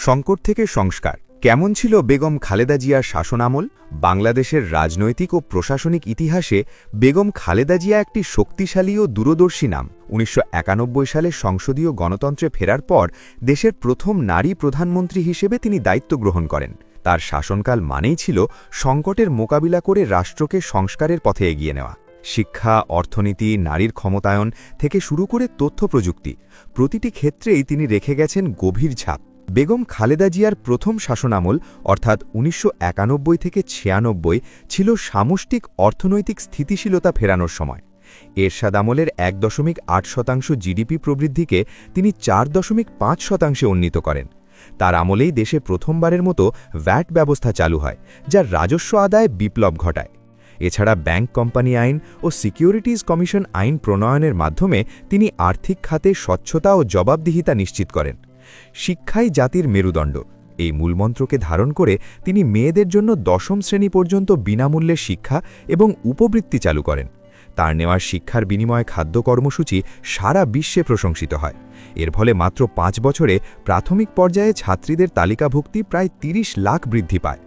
সংকট থেকে সংস্কার কেমন ছিল বেগম খালেদা জিয়ার শাসনামল? বাংলাদেশের রাজনৈতিক ও প্রশাসনিক ইতিহাসে বেগম খালেদা জিয়া একটি শক্তিশালী ও দূরদর্শী নাম। ১৯৯১ সালে সংসদীয় গণতন্ত্রে ফেরার পর দেশের প্রথম নারী প্রধানমন্ত্রী হিসেবে তিনি দায়িত্ব গ্রহণ করেন। তার শাসনকাল মানেই ছিল সংকটের মোকাবিলা করে রাষ্ট্রকে সংস্কারের পথে এগিয়ে নেওয়া। শিক্ষা, অর্থনীতি, নারীর ক্ষমতায়ন থেকে শুরু করে তথ্য প্রযুক্তি, প্রতিটি ক্ষেত্রেই তিনি রেখে গেছেন গভীর ছাপ। বেগম খালেদা জিয়ার প্রথম শাসনামল অর্থাৎ ১৯৯১ থেকে ৯৬ ছিল সামষ্টিক অর্থনৈতিক স্থিতিশীলতা ফেরানোর সময়। এরশাদ আমলের ১.৮% জিডিপি প্রবৃদ্ধিকে তিনি ৪.৫% উন্নীত করেন। তার আমলেই দেশে প্রথমবারের মতো ভ্যাট ব্যবস্থা চালু হয়, যা রাজস্ব আদায়ে বিপ্লব ঘটায়। এছাড়া ব্যাংক কোম্পানি আইন ও সিকিউরিটিজ কমিশন আইন প্রণয়নের মাধ্যমে তিনি আর্থিক খাতে স্বচ্ছতা ও জবাবদিহিতা নিশ্চিত করেন। শিক্ষাই জাতির মেরুদণ্ড, এই মূলমন্ত্রকে ধারণ করে তিনি মেয়েদের জন্য ১০ম শ্রেণী পর্যন্ত বিনামূল্যে শিক্ষা এবং উপবৃত্তি চালু করেন। তার নেওয়া শিক্ষার বিনিময়ে খাদ্য কর্মসূচি সারা বিশ্বে প্রশংসিত হয়। এর ফলে মাত্র ৫ বছরে প্রাথমিক পর্যায়ে ছাত্রীদের তালিকাভুক্তি প্রায় ৩০ লাখ বৃদ্ধি পায়।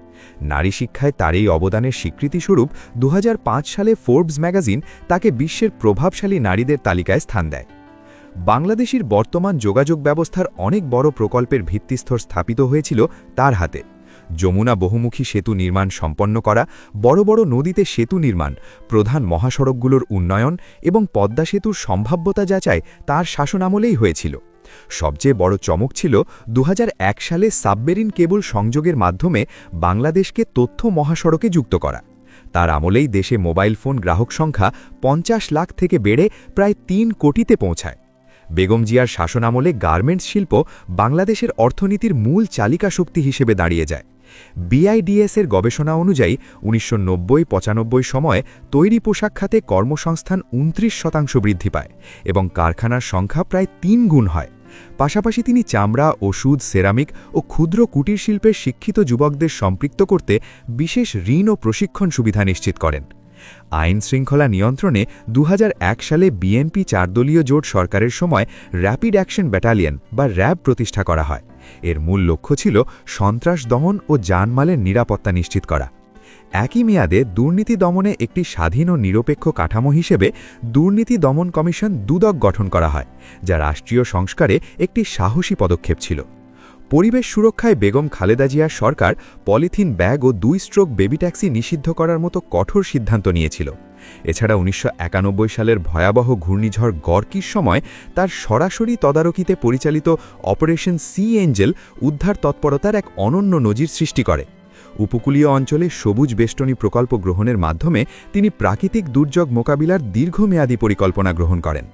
নারী শিক্ষায় তার এই অবদানের স্বীকৃতিস্বরূপ ২০০৫ সালে ফোর্বস ম্যাগাজিন তাকে বিশ্বের প্রভাবশালী নারীদের তালিকায় স্থান দেয়। বাংলাদেশের বর্তমান যোগাযোগ ব্যবস্থার অনেক বড় প্রকল্পের ভিত্তিস্তর স্থাপিত হয়েছিল তার হাতে। যমুনা বহুমুখী সেতু নির্মাণ সম্পন্ন করা, বড় বড় নদীতে সেতু নির্মাণ, প্রধান মহাসড়কগুলোর উন্নয়ন এবং পদ্মা সেতুর সম্ভাব্যতা যাচাই তার শাসনামলেই হয়েছিল। সবচেয়ে বড় চমক ছিল ২০০১ সালে সাবমেরিন কেবল সংযোগের মাধ্যমে বাংলাদেশকে তথ্য মহাসড়কে যুক্ত করা। তার আমলেই দেশে মোবাইল ফোন গ্রাহক সংখ্যা ৫০ লাখ থেকে বেড়ে প্রায় ৩ কোটিতে পৌঁছায়। বেগম জিয়ার শাসনামলে গার্মেন্টস শিল্প বাংলাদেশের অর্থনীতির মূল চালিকা শক্তি হিসেবে দাঁড়িয়ে যায়। বিআইডিএস-এর গবেষণা অনুযায়ী ১৯৯০-৯৫ সময়ে তৈরি পোশাক খাতে কর্মসংস্থান ২৯% বৃদ্ধি পায় এবং কারখানার সংখ্যা প্রায় ৩ গুণ হয়। পাশাপাশি তিনি চামড়া, ওষুধ, সেরামিক ও ক্ষুদ্র কুটির শিল্পের শিক্ষিত যুবকদের সম্পৃক্ত করতে বিশেষ ঋণ ও প্রশিক্ষণ সুবিধা নিশ্চিত করেন। আইন শৃঙ্খলা নিয়ন্ত্রণে ২০০১ সালে বিএনপি ৪ দলীয় জোট সরকারের সময় র্যাপিড অ্যাকশন ব্যাটালিয়ন বা র্যাব প্রতিষ্ঠা করা হয়। এর মূল লক্ষ্য ছিল সন্ত্রাস দমন ও জানমালের নিরাপত্তা নিশ্চিত করা। একই মেয়াদে দুর্নীতি দমনে একটি স্বাধীন ও নিরপেক্ষ কাঠামো হিসেবে দুর্নীতি দমন কমিশন দুদক গঠন করা হয়, যা রাষ্ট্রীয় সংস্কারে একটি সাহসী পদক্ষেপ ছিল। পরিবেশ সুরক্ষায় বেগম খালেদা জিয়ার সরকার পলিথিন ব্যাগ ও ২ স্ট্রোক বেবি ট্যাক্সি নিষিদ্ধ করার মতো কঠোর সিদ্ধান্ত নিয়েছিল। এছাড়া ১৯৯১ সালের ভয়াবহ ঘূর্ণিঝড় গর্কির সময় তার সরাসরি তদারকিতে পরিচালিত অপারেশন সি এঞ্জেল উদ্ধার তৎপরতার এক অনন্য নজির সৃষ্টি করে। উপকূলীয় অঞ্চলে সবুজ বেষ্টনী প্রকল্প গ্রহণের মাধ্যমে তিনি প্রাকৃতিক দুর্যোগ মোকাবিলার দীর্ঘমেয়াদী পরিকল্পনা গ্রহণ করেন।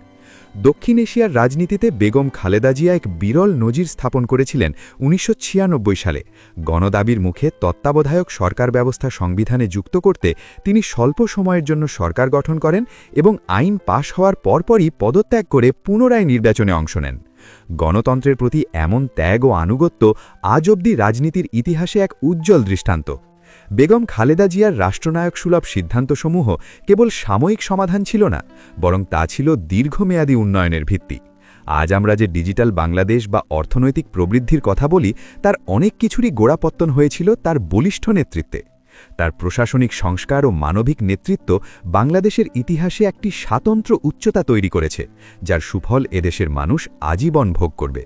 দক্ষিণ এশিয়ার রাজনীতিতে বেগম খালেদা জিয়া এক বিরল নজির স্থাপন করেছিলেন ১৯৯৬ সালে। গণদাবির মুখে তত্ত্বাবধায়ক সরকার ব্যবস্থা সংবিধানে যুক্ত করতে তিনি স্বল্প সময়ের জন্য সরকার গঠন করেন এবং আইন পাশ হওয়ার পরপরই পদত্যাগ করে পুনরায় নির্বাচনে অংশ নেন। গণতন্ত্রের প্রতি এমন ত্যাগ ও আনুগত্য আজ অবধি রাজনীতির ইতিহাসে এক উজ্জ্বল দৃষ্টান্ত। বেগম খালেদা জিয়ার রাষ্ট্রনায়ক সুলভ সিদ্ধান্তসমূহ কেবল সাময়িক সমাধান ছিল না, বরং তা ছিল দীর্ঘমেয়াদী উন্নয়নের ভিত্তি। আজ আমরা যে ডিজিটাল বাংলাদেশ বা অর্থনৈতিক প্রবৃদ্ধির কথা বলি, তার অনেক কিছুরই গোড়াপত্তন হয়েছিল তার বলিষ্ঠ নেতৃত্বে। তার প্রশাসনিক সংস্কার ও মানবিক নেতৃত্ব বাংলাদেশের ইতিহাসে একটি স্বতন্ত্র উচ্চতা তৈরি করেছে, যার সুফল এদেশের মানুষ আজীবন ভোগ করবে।